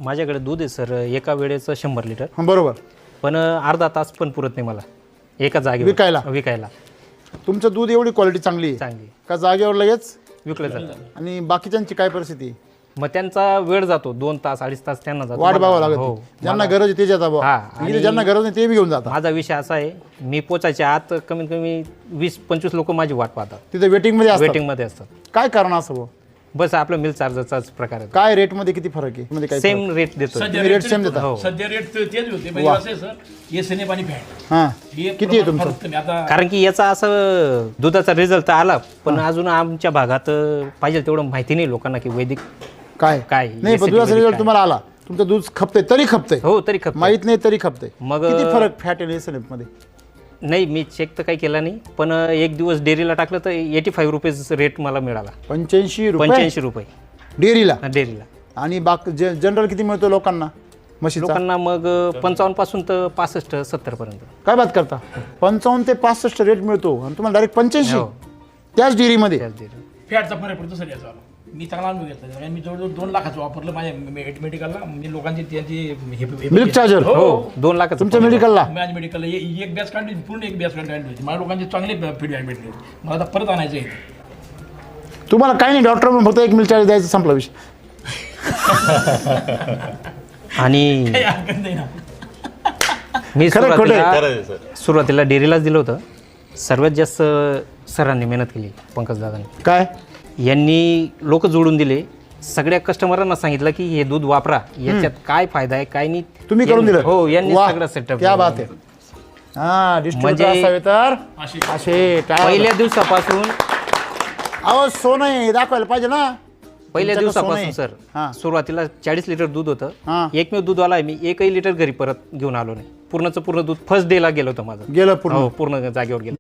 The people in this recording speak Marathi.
माझ्याकडे दूध आहे सर एका वेळेचं 100 लिटर, हां बरोबर. पण अर्धा तास पण पुरत नाही मला एका जागेवर विकायला. तुमचं दूध एवढी क्वालिटी चांगली आहे चांगली का जागेवर लगेच विकलं जातं. आणि बाकीच्यांची काय परिस्थिती आहे? मग त्यांचा वेळ जातो 2 तास 2.5 तास त्यांना जातो. वाट बघावं हो. लागत. ज्यांना गरज आहे ते जातात हा, बुवा. इथे ज्यांना गरज नाही ते बी घेऊन जातात. माझा विषय असा आहे, मी पोचायच्या आत कमीत कमी 20-25 लोक माझी वाट पाहतात, तिथे वेटिंगमध्ये असतात. वेटिंगमध्ये असतात. काय कारण असं बुवा? बस आपलं मिल चार्जरचाच प्रकार आहे. काय रेटमध्ये किती फरक आहे? मध्ये काय सेम रेट देतो. तुम्ही रेट सेम देता? हो. सध्या रेट तेच होते म्हणजे असं आहे सर, एसएनए पाणी फॅट हां हे किती आहे तुमचं? तुम्ही आता कारण की याचा असं दुधाचा रिझल्ट तर आला, पण अजून आमच्या भागात पाहिजे तेवढं माहिती नाही लोकांना की वैदिक काय काय नाही पण दुधाचा SCT रिझल्ट काय. तुम्हाला आला, तुमचं दूध खपतंय तरी खपतंय, हो तरी खप माहित नाही तरी खपतंय. मग किती फरक फॅट आणि एसएनएफ मध्ये? नाही मी चेक तर काही केला नाही, पण एक दिवस डेअरीला टाकलं तर 85 रुपीज रेट मला मिळाला. 85 रुपये 85 रुपये डेअरीला. डेअरीला. आणि जनरल किती मिळतो लोकांना म्हशीचा? लोकांना मग 55 पासून तर 65-70 पर्यंत. काय बात करता? 55 ते 65 रेट मिळतो आणि तुम्हाला डायरेक्ट 85 हो. त्याच डेअरीमध्ये? त्याच डेअरी. फॅटचा फरक पडतो सर याचा. मी चांगला अनुभव घेतला, कारण मी जवळजवळ 2 लाखाचं वापरलं माझ्या मेडिकलला. म्हणजे लोकांची त्यांची मिल्क चार्जर हो 2 लाख तुमच्या मेडिकलला? माझ्या मेडिकलला एक बॅच काढली, पूर्ण एक बॅच काढली होती. मला लोकांचे चांगले फीडबॅक भेटले. मला आता परत आणायचं आहे. तुम्हाला काही नाही, डॉक्टर म्हणून फक्त एक मिल्क चार्जर द्यायचं, संपला विषय. आणि काही हरकत नाही ना. मी खरं खोटं सुरुवातीला डेअरीलाच दिलं होतं. सर्वात जास्त सरांनी मेहनत केली, पंकज दादांनी. काय यांनी लोक जोडून दिले, सगळ्या कस्टमरांना सांगितलं की हे दूध वापरा, याच्यात काय फायदा आहे काय नाही. तुम्ही करून दिलं? हो यांनी वाह, सगळं सेटअप. क्या बात आहे. हां डिस्ट्रिब्युटर म्हणजे- असावे तर अशी असे काय पहिल्या दिवसापासून अहो सोनं आहे, हे दाखवायला पाहिजे ना. पहिल्या तुमच्याकडे सोनं दिवसापासून आहे. हां. सर सुरुवातीला 40 लिटर दूध हां. होतं. एकमेव दूधवाला आहे मी, एकही लिटर घरी परत घेऊन आलो नाही. पूर्णचं पूर्ण दूध फर्स्ट डेला गेलो होतं माझं. गेलं पूर्ण. हो पूर्ण जागेवर गेलं.